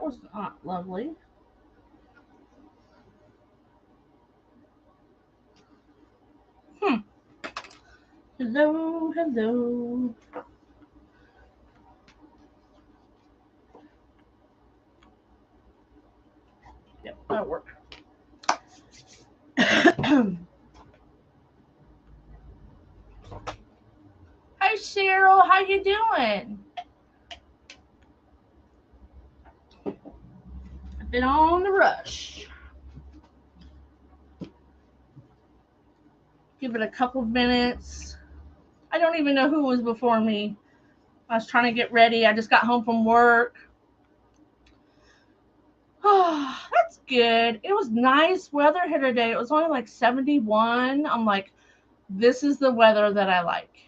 was not lovely. Hello, hello. Yep, that'll work. Hi, Cheryl. How you doing? I've been on the rush. Give it a couple of minutes. I don't even know who was before me. I was trying to get ready. I just got home from work. Oh, that's good. It was nice weather here today. It was only like 71. I'm like, this is the weather that I like.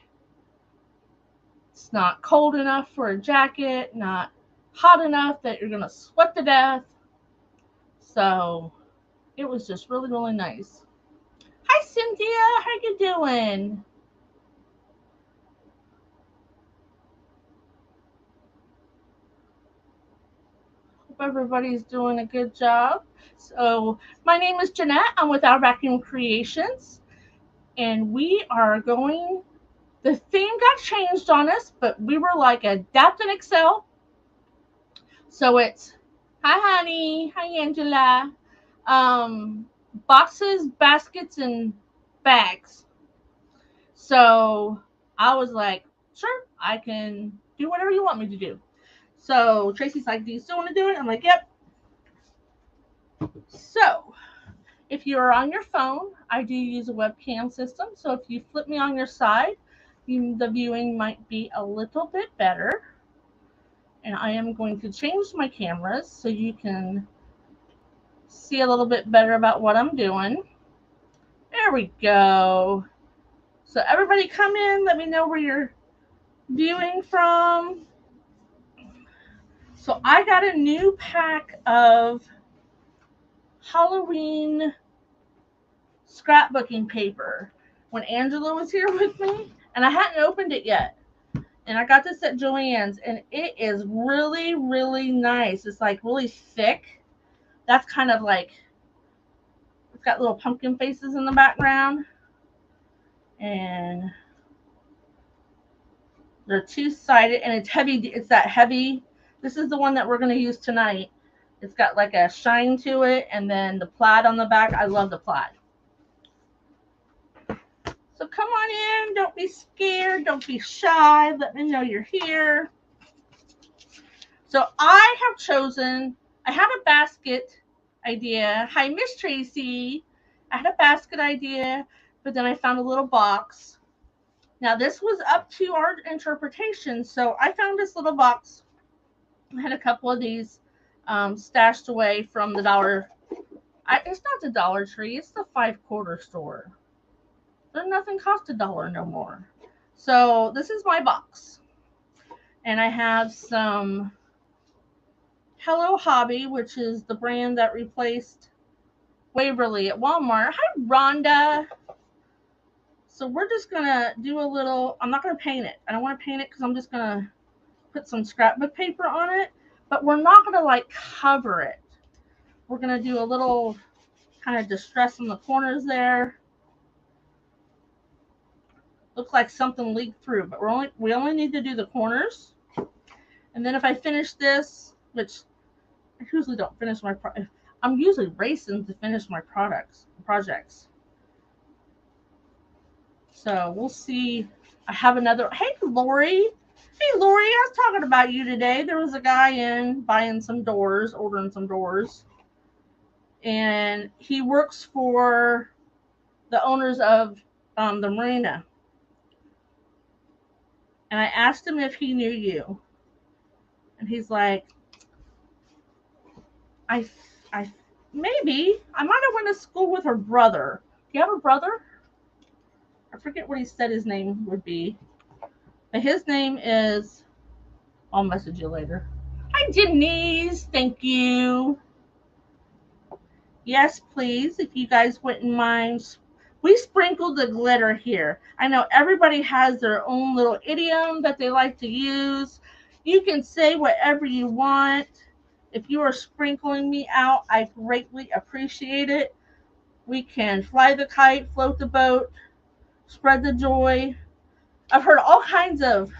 It's not cold enough for a jacket, not hot enough that you're going to sweat to death. So it was just really, really nice. Hi, Cynthia. How you doing? Hope everybody's doing a good job. So my name is Jeanette. I'm with Our Vacuum Creations. And we are going, the theme got changed on us, but we were like adapt and excel. So it's, hi, honey. Hi, Angela. Boxes, baskets, and bags. So I was like, sure, I can do whatever you want me to do. So Tracy's like, do you still want to do it? I'm like, yep. So if you're on your phone, I do use a webcam system. So if you flip me on your side, the viewing might be a little bit better. And I am going to change my cameras so you can see a little bit better about what I'm doing. There we go. So everybody come in, let me know where you're viewing from. So I got a new pack of Halloween scrapbooking paper when Angela was here with me, and I hadn't opened it yet. And I got this at Joann's, and it is really, really nice. It's like really thick. That's kind of like, it's got little pumpkin faces in the background. And they're two-sided, and it's heavy. It's that heavy. This is the one that we're going to use tonight. It's got like a shine to it, and then the plaid on the back. I love the plaid. So come on in. Don't be scared. Don't be shy. Let me know you're here. So I have chosen, I had a basket idea. Hi, Miss Tracy. I had a basket idea, but then I found a little box. Now, this was up to our interpretation. So I found this little box. I had a couple of these stashed away from the dollar. It's not the Dollar Tree. It's the 5-quarter store. There's nothing cost $1 no more. So this is my box. And I have some Hello Hobby, which is the brand that replaced Waverly at Walmart. Hi, Rhonda. So we're just going to do a little, I'm not going to paint it. I don't want to paint it because I'm just going to put some scrapbook paper on it. But we're not going to like cover it. We're going to do a little kind of distress in the corners there. Looks like something leaked through, but we only need to do the corners. And then if I finish this, which I usually don't finish I'm usually racing to finish my projects. So we'll see. I have another. Hey, Lori. Hey, Lori, I was talking about you today. There was a guy in buying some doors, ordering some doors. And he works for the owners of the marina. And I asked him if he knew you. And he's like, I maybe. I might have went to school with her brother. Do you have a brother? I forget what he said his name would be. But his name is, I'll message you later. Hi, Denise. Thank you. Yes, please, if you guys wouldn't mind. We sprinkled the glitter here. I know everybody has their own little idiom that they like to use. You can say whatever you want. If you are sprinkling me out, I greatly appreciate it. We can fly the kite, float the boat, spread the joy. I've heard all kinds of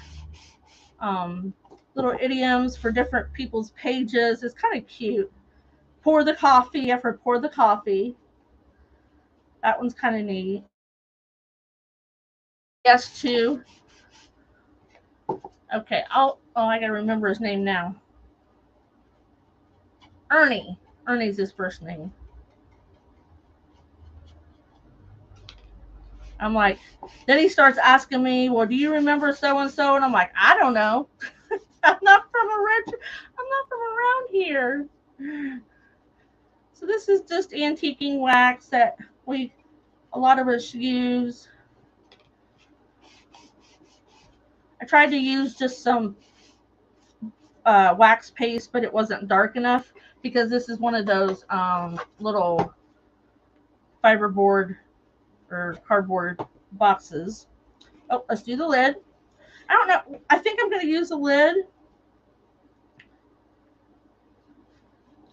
little idioms for different people's pages. It's kind of cute. Pour the coffee. I've heard pour the coffee. That one's kind of neat. Yes, too. Okay, I gotta remember his name now. Ernie. Ernie's his first name. I'm like, then he starts asking me, well, do you remember so and so? And I'm like, I don't know. I'm not from around here. So this is just antiquing wax that a lot of us use. I tried to use just some wax paste, but it wasn't dark enough because this is one of those little fiberboard or cardboard boxes. Oh, let's do the lid. I don't know. I think I'm going to use the lid.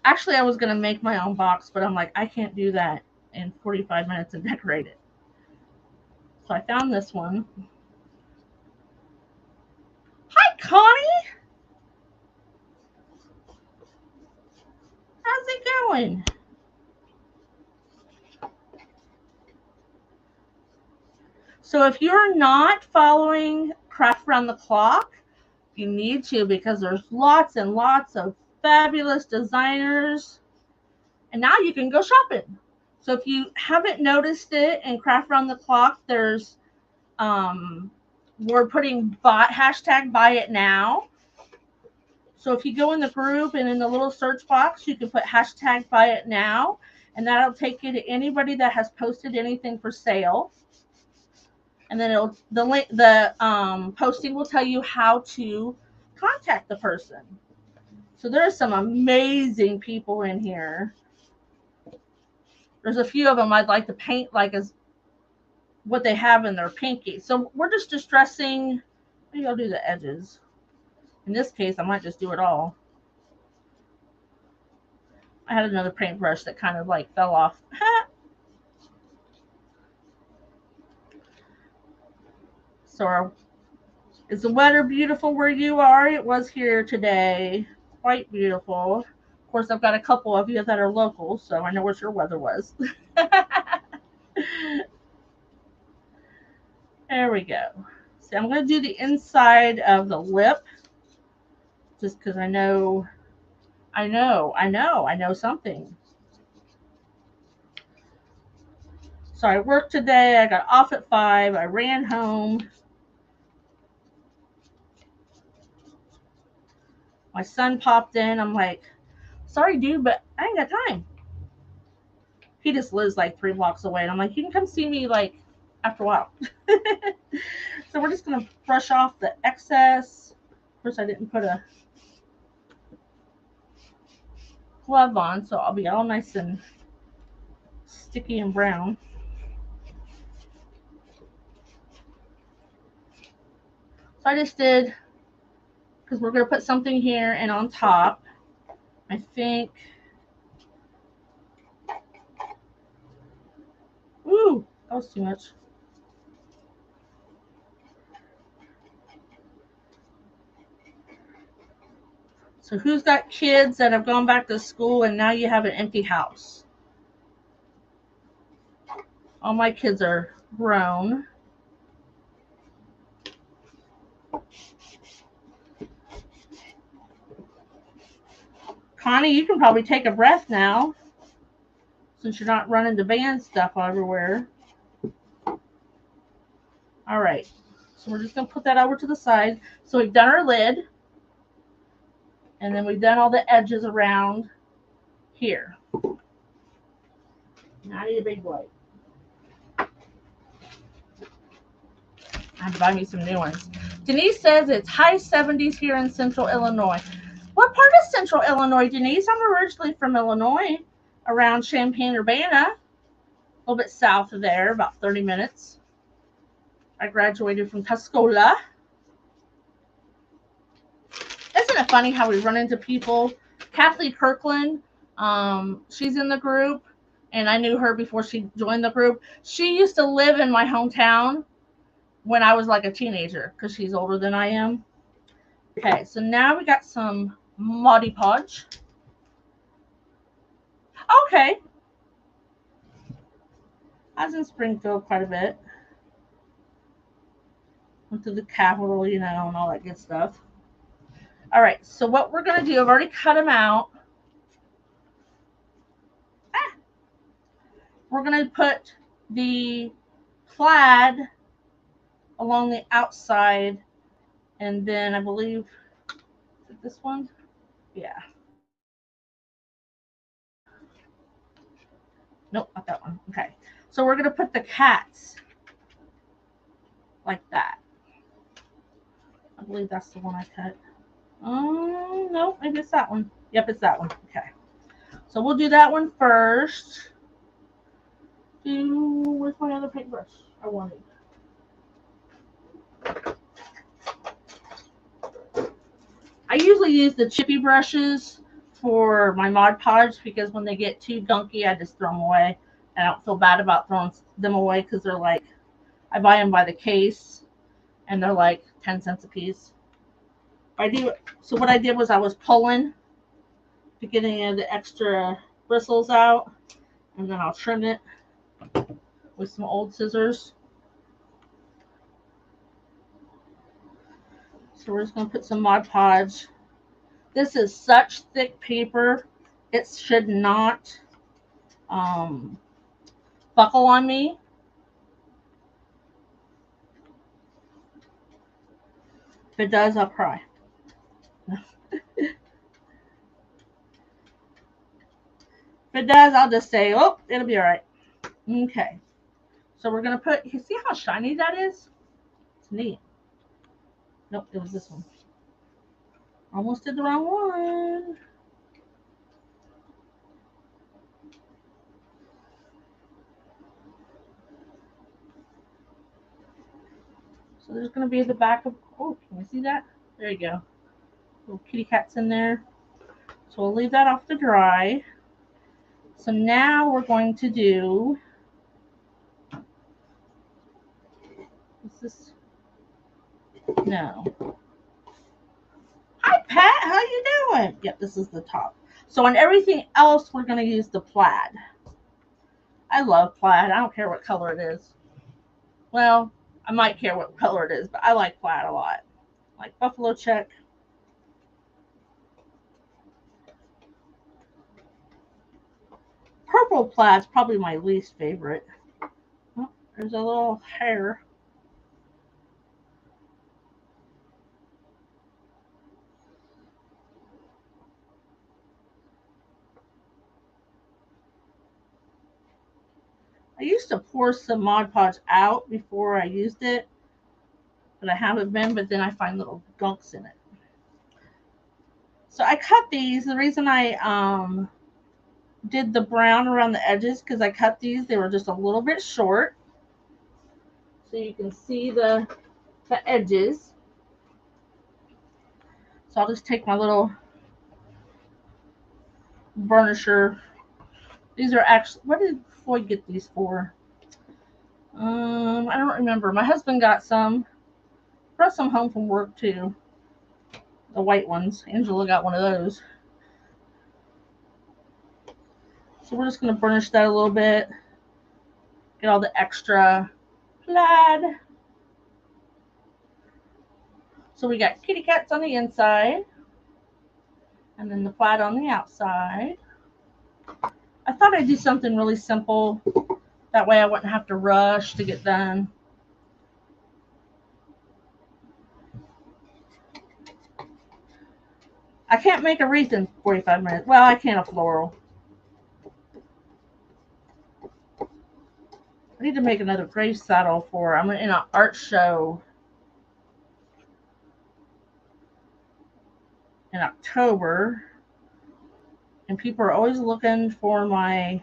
Actually, I was going to make my own box, but I'm like, I can't do that in 45 minutes and decorate it. So I found this one. Hi, Connie. How's it going? So if you're not following Craft Around the Clock, you need to, because there's lots and lots of fabulous designers. And now you can go shopping. So if you haven't noticed it in Craft Around the Clock, there's we're putting hashtag buy it now. So if you go in the group and in the little search box, you can put hashtag buy it now, and that'll take you to anybody that has posted anything for sale. And then the posting will tell you how to contact the person. So there's some amazing people in here. There's a few of them I'd like to paint like as what they have in their pinky. So we're just distressing. Maybe I'll do the edges. In this case, I might just do it all. I had another paintbrush that kind of like fell off. So is the weather beautiful where you are? It was here today. Quite beautiful. Of course, I've got a couple of you that are local, so I know what your weather was. There we go. So I'm going to do the inside of the lip, just because I know something. So I worked today. I got off at 5. I ran home. My son popped in. I'm like, sorry, dude, but I ain't got time. He just lives like 3 blocks away. And I'm like, you can come see me like after a while. So we're just going to brush off the excess. Of course, I didn't put a glove on, so I'll be all nice and sticky and brown. So I just did, because we're going to put something here and on top. I think, ooh, that was too much. So who's got kids that have gone back to school and now you have an empty house? All my kids are grown. Connie, you can probably take a breath now, since you're not running the band stuff everywhere. All right. So we're just going to put that over to the side. So we've done our lid. And then we've done all the edges around here. Now I need a big blade. I have to buy me some new ones. Denise says it's high 70s here in Central Illinois. What part of Central Illinois, Denise? I'm originally from Illinois, around Champaign-Urbana, a little bit south of there, about 30 minutes. I graduated from Tuscola. Isn't it funny how we run into people Kathleen Kirkland, she's in the group, and I knew her before she joined the group. She used to live in my hometown when I was like a teenager because she's older than I am. Okay, so now we got some Mod Podge. Okay. I was in Springfield quite a bit. Went to the Capitol, and all that good stuff. All right, so what we're going to do, I've already cut them out. We're going to put the plaid along the outside, and then I believe, is it this one? Yeah. Nope, not that one. Okay. So we're going to put the cats like that. I believe that's the one I cut. Oh, no, maybe it's that one. Yep, it's that one. Okay. So we'll do that one first. Where's my other paintbrush? I wanted. I usually use the chippy brushes for my Mod Podge because when they get too gunky, I just throw them away. And I don't feel bad about throwing them away because they're like, I buy them by the case and they're like 10 cents a piece. So what I did was I was pulling to get any of the extra bristles out, and then I'll trim it with some old scissors. So we're just going to put some Mod Podge. This is such thick paper, it should not buckle on me. If it does, I'll cry. If it does, I'll just say, oh, it'll be all right. Okay. So we're going to put, you see how shiny that is? It's neat. Nope, it was this one. Almost did the wrong one. So there's going to be the back of, oh, can you see that? There you go. Little kitty cats in there. So we'll leave that off to dry. So now we're going to do, what's this? No. Hi, Pat. How you doing? Yep, this is the top. So on everything else, we're going to use the plaid. I love plaid. I don't care what color it is. Well, I might care what color it is, but I like plaid a lot. Like buffalo check. Purple plaid's probably my least favorite. Oh, there's a little hair. I used to pour some Mod Podge out before I used it, but I haven't been, but then I find little gunks in it. So I cut these. The reason I did the brown around the edges because I cut these. They were just a little bit short. So you can see the edges. So I'll just take my little burnisher. These are actually, what did Floyd get these for? I don't remember. My husband got some. Brought some home from work too. The white ones. Angela got one of those. So we're just going to burnish that a little bit. Get all the extra plaid. So we got kitty cats on the inside. And then the plaid on the outside. I thought I'd do something really simple. That way I wouldn't have to rush to get done. I can't make a wreath in 45 minutes. Well, I can a floral. I need to make another grave saddle for, I'm in an art show in October. And people are always looking for my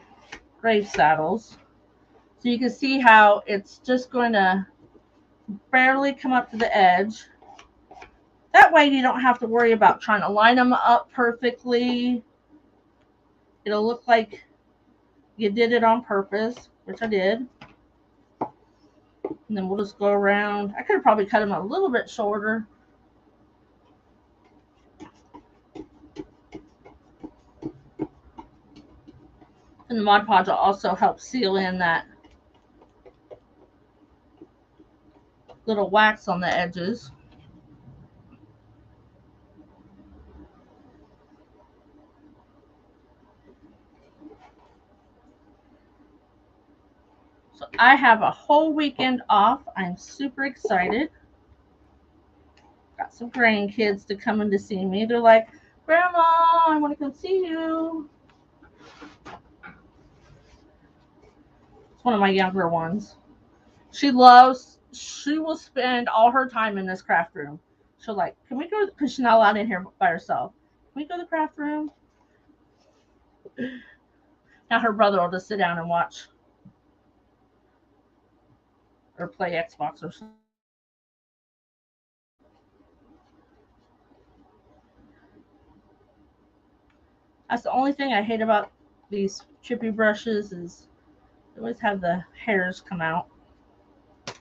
grave saddles. So you can see how it's just going to barely come up to the edge. that way you don't have to worry about trying to line them up perfectly. It'll look like you did it on purpose, which I did. And then we'll just go around. I could have probably cut them a little bit shorter. And the Mod Podge will also help seal in that little wax on the edges. So I have a whole weekend off. I'm super excited. Got some grandkids to come in to see me. They're like, Grandma, I want to come see you. It's one of my younger ones. She will spend all her time in this craft room. She'll like, can we go, because she's not allowed in here by herself. Can we go to the craft room? Now her brother will just sit down and watch or play Xbox or something. That's the only thing I hate about these chippy brushes is they always have the hairs come out. So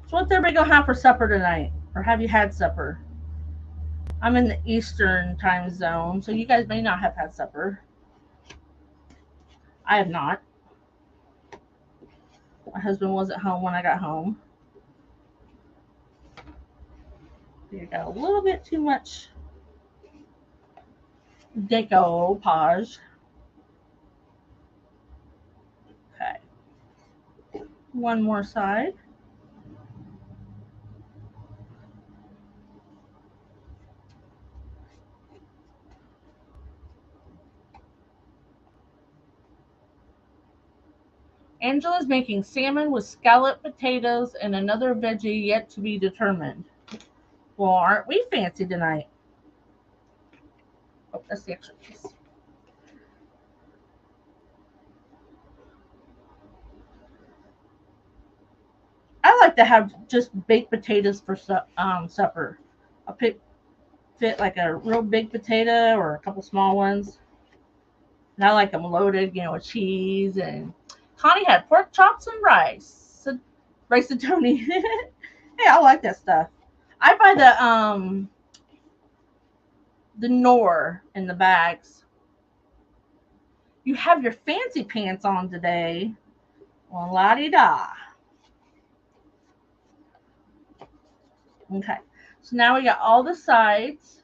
what's everybody gonna have for supper tonight? Or have you had supper? I'm in the Eastern time zone, so you guys may not have had supper. I have not. My husband wasn't home when I got home. You got a little bit too much decoupage. Okay. One more side. Angela's making salmon with scalloped potatoes and another veggie yet to be determined. Well, aren't we fancy tonight? Oh, that's the extra piece. I like to have just baked potatoes for supper. I'll fit like a real big potato or a couple small ones. And I like them loaded, with cheese. And Connie had pork chops and rice. Rice-a-toni. Hey, I like that stuff. I buy the Knorr in the bags. You have your fancy pants on today. Well, la-di-da. Okay, so now we got all the sides.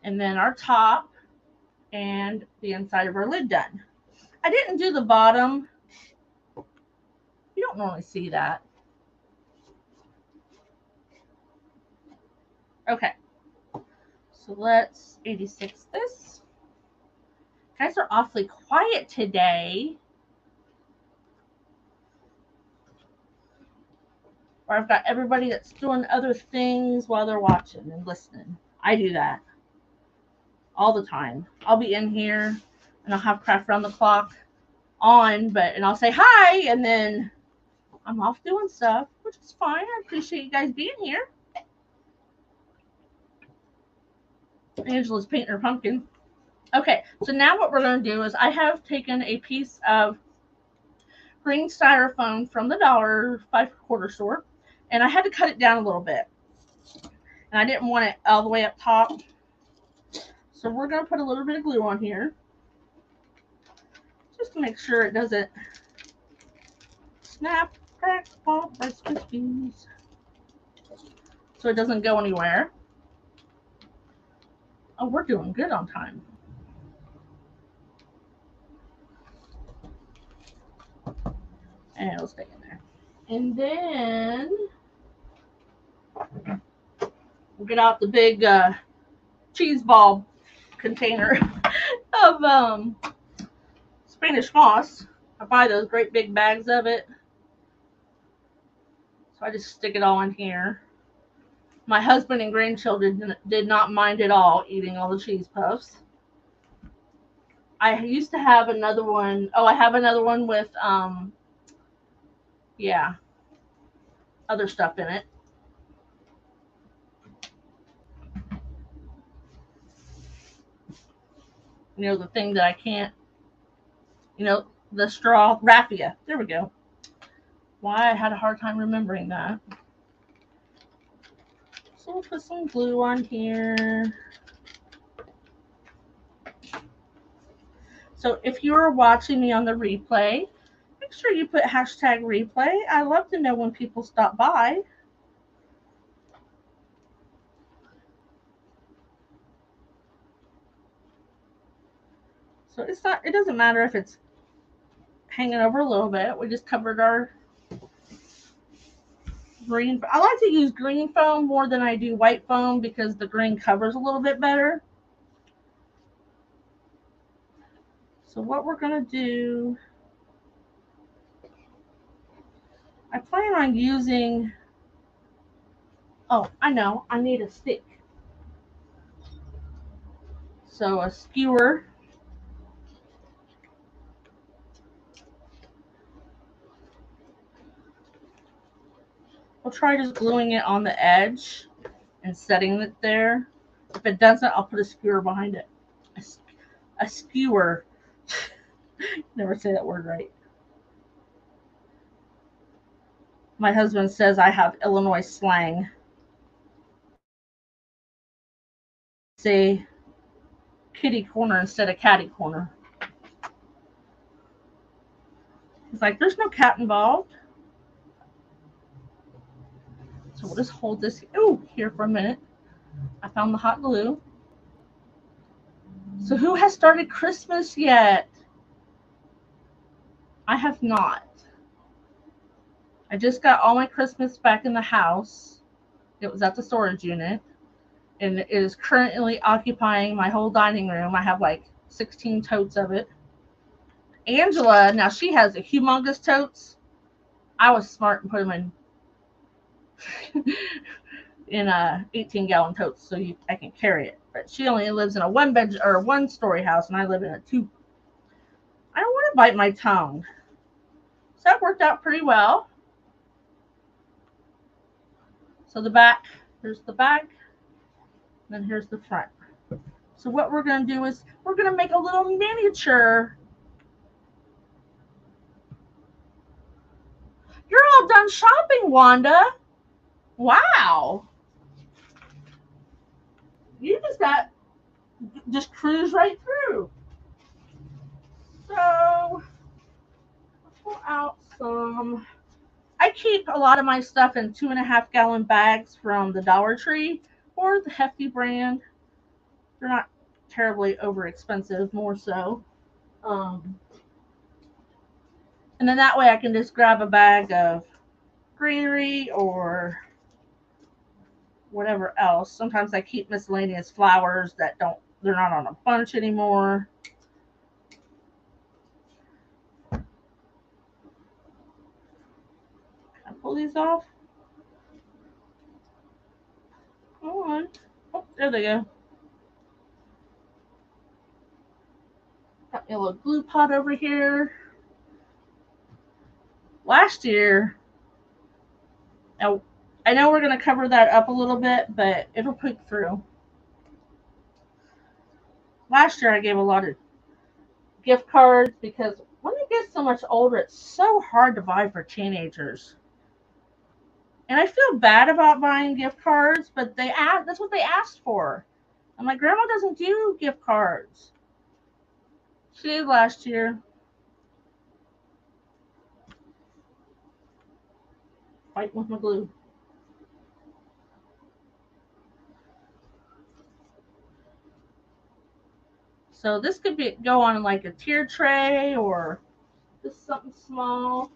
And then our top and the inside of our lid done. I didn't do the bottom. You don't normally see that. Okay, so let's 86 this. You guys are awfully quiet today. Or I've got everybody that's doing other things while they're watching and listening. I do that all the time. I'll be in here and I'll have Craft Around the Clock on, and I'll say hi, and then I'm off doing stuff, which is fine. I appreciate you guys being here. Angela's painting her pumpkin. Okay, so now what we're going to do is I have taken a piece of green styrofoam from the dollar 5-quarter store, and I had to cut it down a little bit. And I didn't want it all the way up top. So we're going to put a little bit of glue on here, just to make sure it doesn't snap, crack, pop, Rice Krispies. So it doesn't go anywhere. Oh, we're doing good on time. And it'll stay in there. And then we'll get out the big cheese ball container of Spanish moss. I buy those great big bags of it. So I just stick it all in here. My husband and grandchildren did not mind at all eating all the cheese puffs. I used to have another one. Oh, I have another one with Yeah, other stuff in it. The thing that I can't, the straw raffia. There we go. Why I had a hard time remembering that. So we'll put some glue on here. So if you're watching me on the replay, make sure you put hashtag replay. I love to know when people stop by. So it doesn't matter if it's hanging over a little bit. We just covered our green. I like to use green foam more than I do white foam because the green covers a little bit better. So what we're going to do, I plan on using, I know, I need a stick. So a skewer. We'll try just gluing it on the edge and setting it there. If it doesn't, I'll put a skewer behind it. A skewer. Never say that word right. My husband says I have Illinois slang. Say kitty corner instead of catty corner. He's like, there's no cat involved. So we'll just hold this here for a minute. I found the hot glue. So who has started Christmas yet? I have not. I just got all my Christmas back in the house. It was at the storage unit. And it is currently occupying my whole dining room. I have like 16 totes of it. Angela, now she has a humongous totes. I was smart and put them in a 18-gallon totes so I can carry it. But she only lives in a one-story house, and I live in a two. I don't want to bite my tongue. So that worked out pretty well. So the back, here's the back, and then here's the front. So what we're going to do is we're going to make a little miniature. You're all done shopping, Wanda. Wow. You just cruise right through. So pull out some. I keep a lot of my stuff in 2.5-gallon bags from the Dollar Tree or the Hefty brand. They're not terribly over expensive, more so. And then that way I can just grab a bag of greenery or whatever else. Sometimes I keep miscellaneous flowers that they're not on a bunch anymore. Can I pull these off? Come on. Oh, there they go. Got me a little glue pot over here. Last year, now I know we're going to cover that up a little bit, but it'll poke through. Last year I gave a lot of gift cards because when they get so much older, it's so hard to buy for teenagers. And I feel bad about buying gift cards, but that's what they asked for. And my grandma doesn't do gift cards. She did last year. Fighting with my glue. So this could go on like a tier tray or just something small.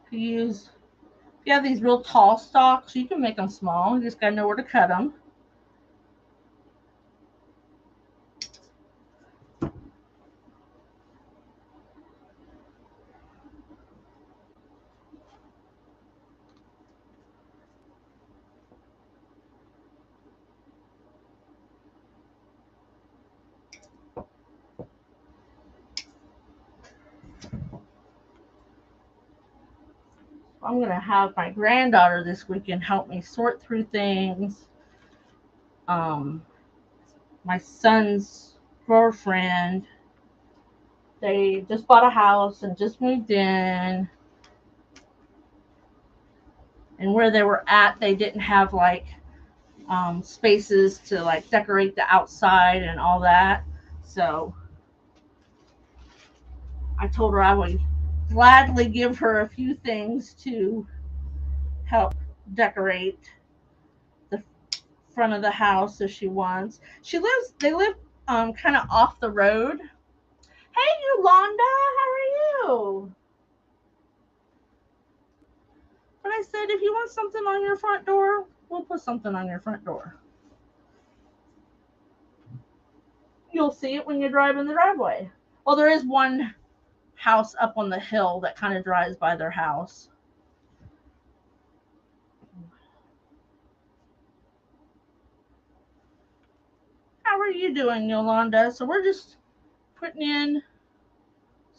If you have these real tall stalks, you can make them small. You just gotta know where to cut them. I'm going to have my granddaughter this weekend help me sort through things. My son's girlfriend, they just bought a house and just moved in. And where they were at, they didn't have like spaces to like decorate the outside and all that. So I told her I would gladly give her a few things to help decorate the front of the house if she wants. They live kind of off the road. Hey Yolanda, how are you? But I said if you want something on your front door, we'll put something on your front door. You'll see it when you drive in the driveway. Well, there is one house up on the hill that kind of drives by their house. How are you doing, Yolanda? So we're just putting in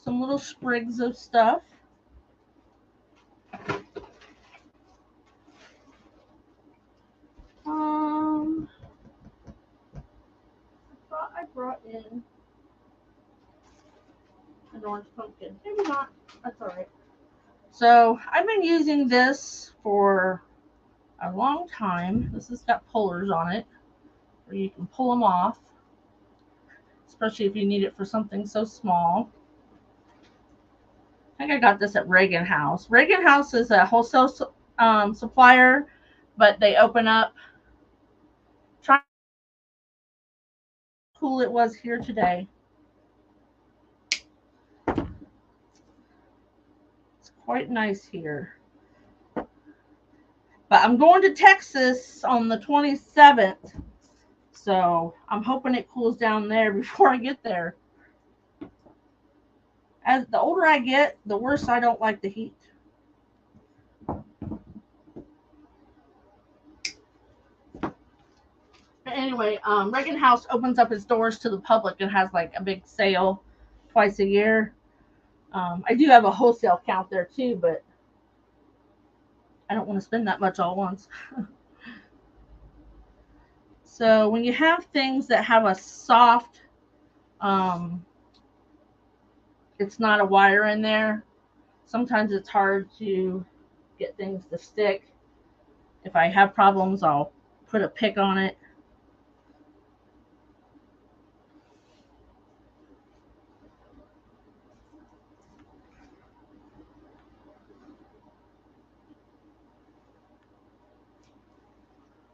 some little sprigs of stuff. I brought in an orange pumpkin. Maybe not. That's all right. So I've been using this for a long time. This has got pullers on it where you can pull them off, especially if you need it for something so small. I think I got this at Reagan House. Reagan House is a wholesale supplier, but they open up. Try how cool it was here today. It's quite nice here. But I'm going to Texas on the 27th, so I'm hoping it cools down there before I get there. As the older I get, the worse I don't like the heat. Anyway, Reagan House opens up its doors to the public and has like a big sale twice a year. I do have a wholesale account there too, but I don't want to spend that much all at once. So when you have things that have a soft, it's not a wire in there, sometimes it's hard to get things to stick. If I have problems, I'll put a pick on it.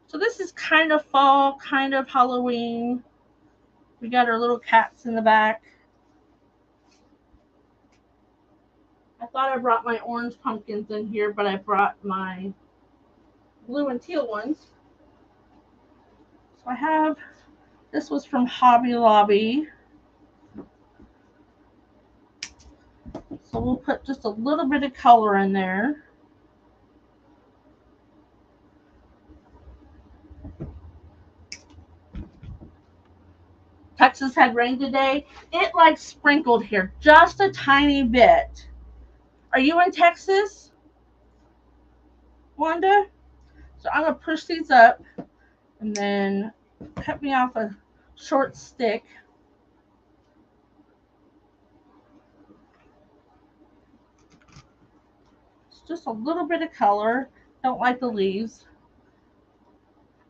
So this is kind of fall, kind of Halloween. We got our little cats in the back. I thought I brought my orange pumpkins in here, but I brought my blue and teal ones. So I have, this was from Hobby Lobby. So we'll put just a little bit of color in there. Texas had rain today. It like sprinkled here just a tiny bit. Are you in Texas, Wanda? So I'm going to push these up and then cut me off a short stick. It's just a little bit of color. Don't like the leaves.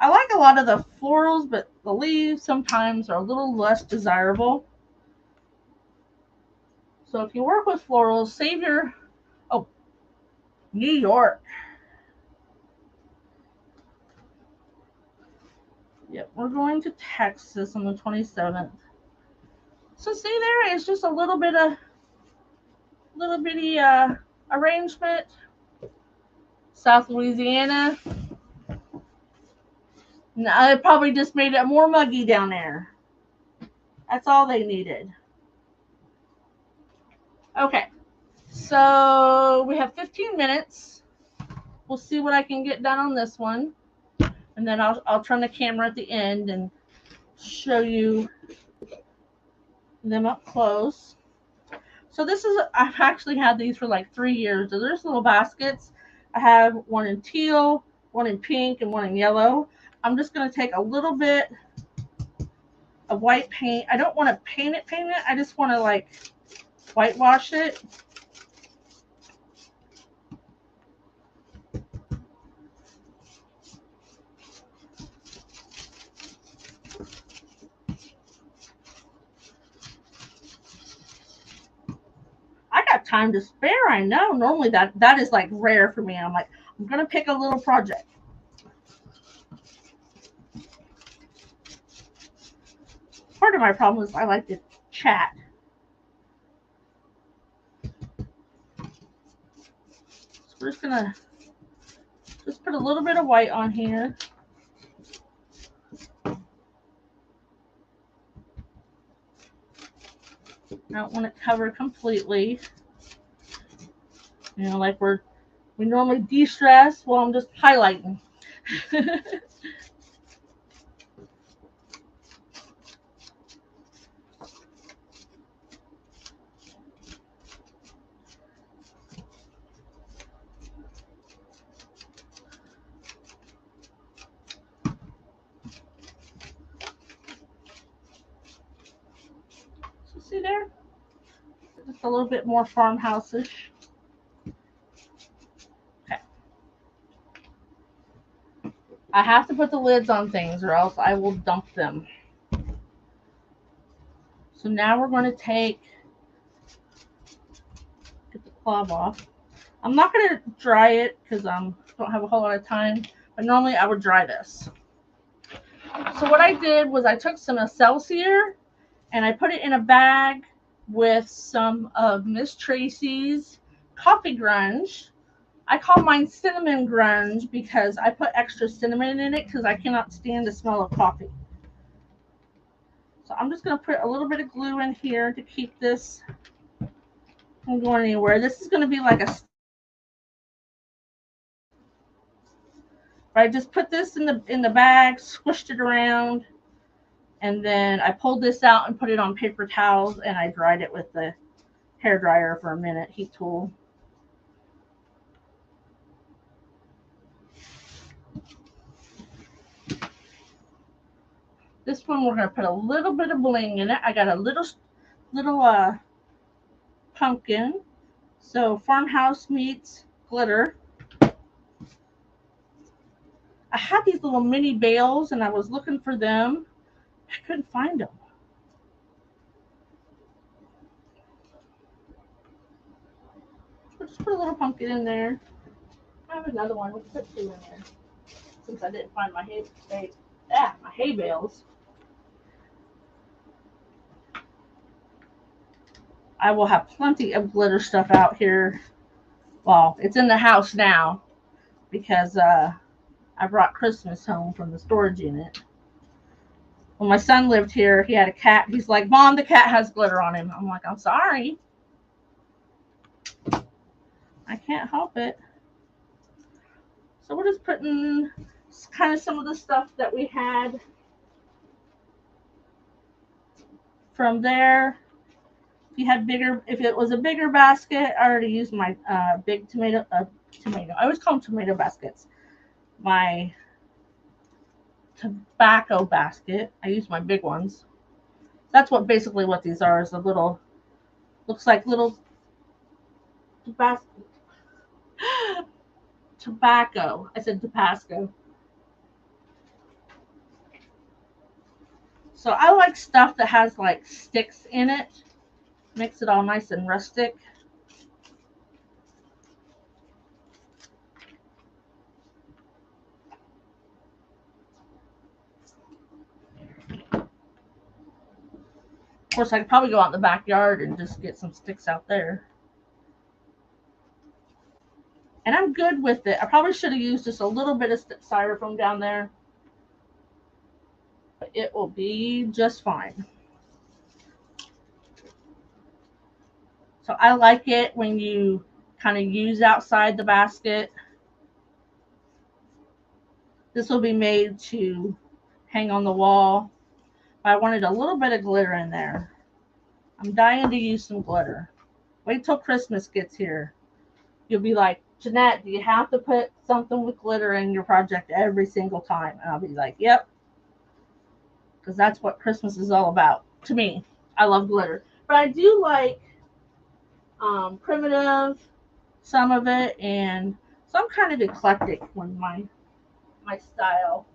I like a lot of the florals, but the leaves sometimes are a little less desirable. So if you work with florals, save your, oh, New York. Yep, we're going to Texas on the 27th. So see there, it's just a little bitty arrangement. South Louisiana. No, it probably just made it more muggy down there. That's all they needed. Okay, so we have 15 minutes. We'll see what I can get done on this one. And then I'll turn the camera at the end and show you them up close. So this is, I've actually had these for like 3 years. So there's little baskets. I have one in teal, one in pink, and one in yellow. I'm just going to take a little bit of white paint. I don't want to paint it. I just want to like whitewash it. I got time to spare, I know. Normally that is like rare for me. I'm like, I'm going to pick a little project. Part of my problem is I like to chat. So we're just going to just put a little bit of white on here. I don't want it covered completely. You know, like we normally de-stress. Well, I'm just highlighting. So see there? Just a little bit more farmhouse-ish. Okay. I have to put the lids on things or else I will dump them. So now we're going to get the cloth off. I'm not going to dry it because I don't have a whole lot of time, but normally I would dry this. So what I did was I took some Excelsior and I put it in a bag with some of Miss Tracy's coffee grunge. I call mine cinnamon grunge because I put extra cinnamon in it because I cannot stand the smell of coffee. So I'm just going to put a little bit of glue in here to keep this from going anywhere. This is going to be like a... I just put this in the bag, squished it around, and then I pulled this out and put it on paper towels, and I dried it with the hair dryer for a minute, heat tool. This one we're going to put a little bit of bling in it. I got a little pumpkin. So farmhouse meets glitter. I had these little mini bales and I was looking for them. I couldn't find them. So just put a little pumpkin in there. I have another one. Let's put two in there. Since I didn't find my hay bales. I will have plenty of glitter stuff out here. Well, it's in the house now because I brought Christmas home from the storage unit. When my son lived here, he had a cat. He's like, Mom, the cat has glitter on him. I'm like, I'm sorry. I can't help it. So we're just putting kind of some of the stuff that we had from there. If it was a bigger basket, I already used my big tomato. I always call them tomato baskets. My tobacco basket. I use my big ones. That's basically what these are. Is a little, looks like little tobacco. I said Tabasco. So I like stuff that has like sticks in it. Makes it all nice and rustic. Of course, I could probably go out in the backyard and just get some sticks out there. And I'm good with it. I probably should have used just a little bit of styrofoam down there. But it will be just fine. So I like it when you kind of use outside the basket. This will be made to hang on the wall. I wanted a little bit of glitter in there. I'm dying to use some glitter. Wait till Christmas gets here. You'll be like, Jeanette, do you have to put something with glitter in your project every single time? And I'll be like, yep, because that's what Christmas is all about. To me, I love glitter. But I do like primitive, some of it, and so I'm kind of eclectic when my style.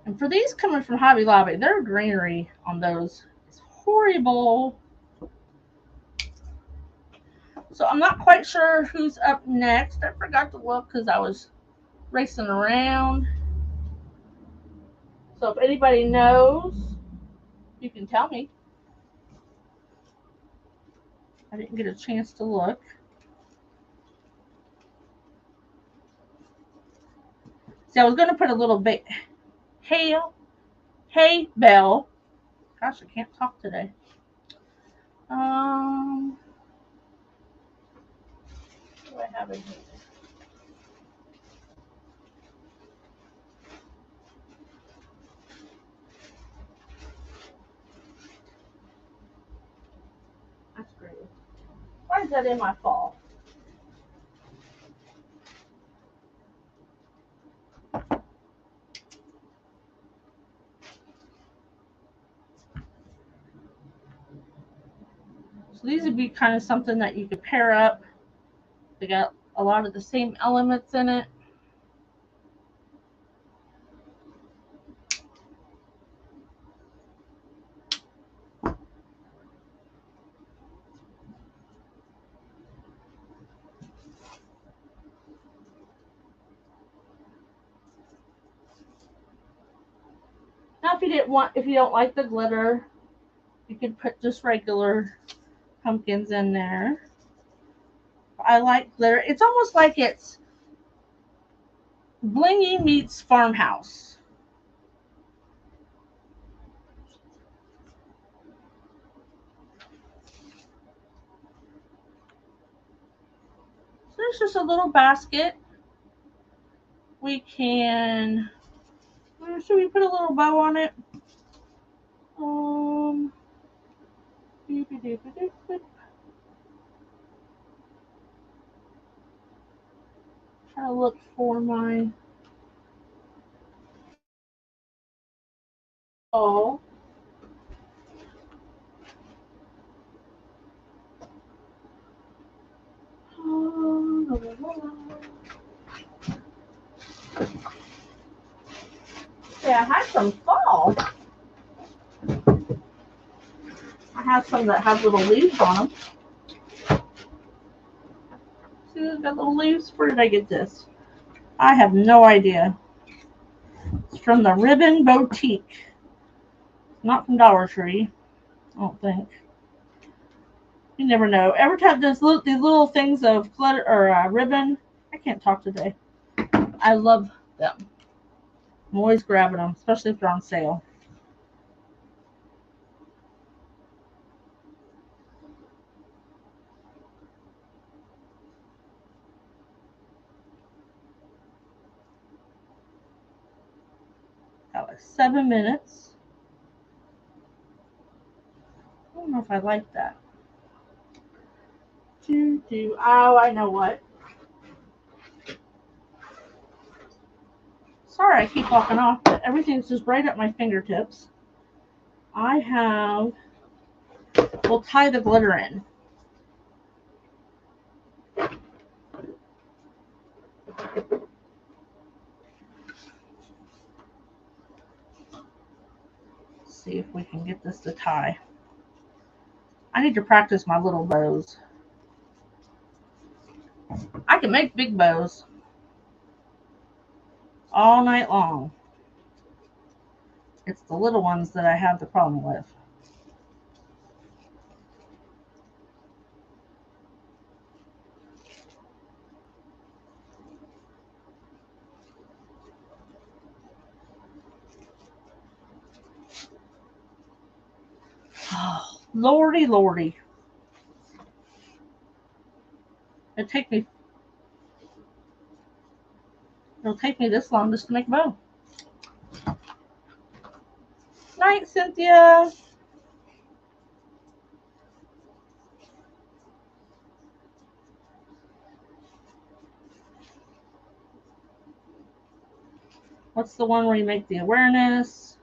And for these coming from Hobby Lobby, their greenery on those is horrible. So I'm not quite sure who's up next. I forgot to look because I was racing around. So if anybody knows, you can tell me. I didn't get a chance to look. See, I was going to put a little bit. Hey, Belle. Gosh, I can't talk today. What do I have in here? That's great. Why is that in my fall? So these would be kind of something that you could pair up. They got a lot of the same elements in it. Now, if you don't like the glitter, you could put just regular pumpkins in there. I like glitter. It's almost like it's blingy meets farmhouse. So there's just a little basket. We can. Should we put a little bow on it? Try to look for my. Oh. Yeah, I had some fall. I have some that have little leaves on them. See, they've got little leaves. Where did I get this? I have no idea. It's from the Ribbon Boutique. Not from Dollar Tree, I don't think. You never know. Every time there's these little things of glitter or ribbon, I can't talk today. I love them. I'm always grabbing them, especially if they're on sale. Got like 7 minutes. I don't know if I like that. Oh, I know what. Sorry, I keep walking off, but everything's just right at my fingertips. We'll tie the glitter in. See if we can get this to tie. I need to practice my little bows. I can make big bows all night long. It's the little ones that I have the problem with. Oh, Lordy, Lordy. It'll take me this long just to make a bow. Night, Cynthia. What's the one where you make the awareness?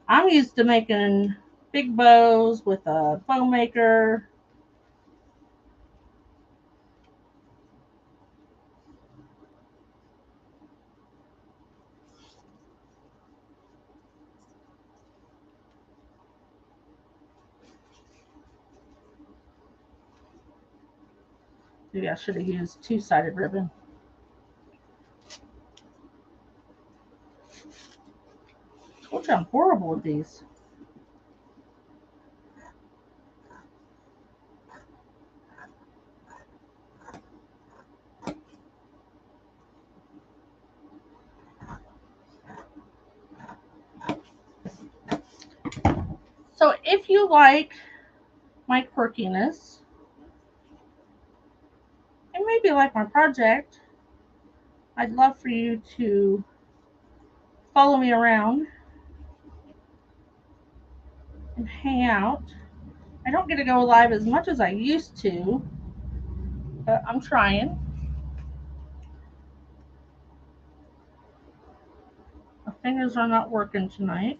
I'm used to making big bows with a bow maker. Maybe I should have used two-sided ribbon. I told you I'm horrible with these. So if you like my quirkiness and maybe like my project, I'd love for you to follow me around and hang out. I don't get to go live as much as I used to, but I'm trying. My fingers are not working tonight.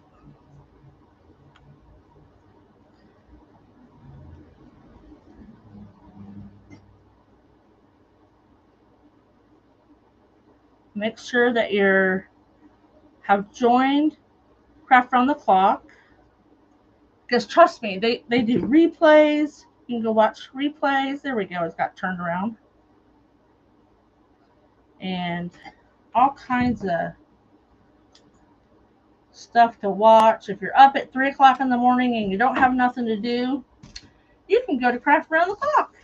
Make sure that you have joined Craft Around the Clock. Because trust me, they do replays. You can go watch replays. There we go. It's got turned around. And all kinds of stuff to watch. If you're up at 3 o'clock in the morning and you don't have nothing to do, you can go to Craft Around the Clock.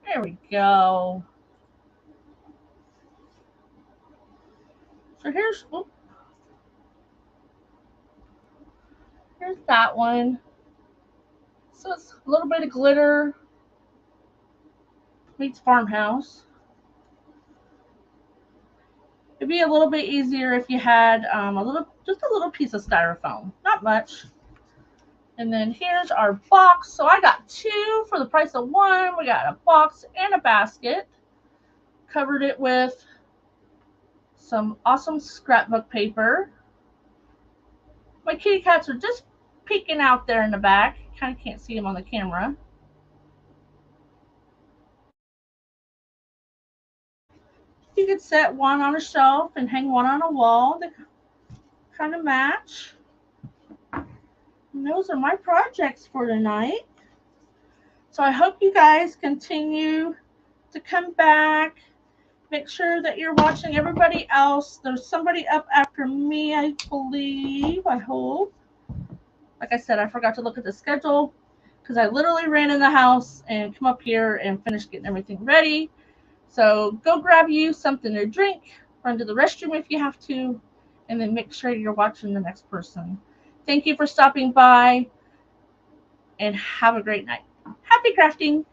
There we go. So here's that one. So it's a little bit of glitter meets farmhouse. It'd be a little bit easier if you had just a little piece of styrofoam, not much. And then here's our box. So I got two for the price of one. We got a box and a basket. Covered it with some awesome scrapbook paper. My kitty cats are just peeking out there in the back. Kind of can't see them on the camera. You could set one on a shelf and hang one on a wall. They kind of match. And those are my projects for tonight. So I hope you guys continue to come back. Make sure that you're watching everybody else. There's somebody up after me, I believe. I hope. Like I said, I forgot to look at the schedule because I literally ran in the house and come up here and finished getting everything ready. So go grab you something to drink, run to the restroom if you have to, and then make sure you're watching the next person. Thank you for stopping by, and have a great night. Happy crafting!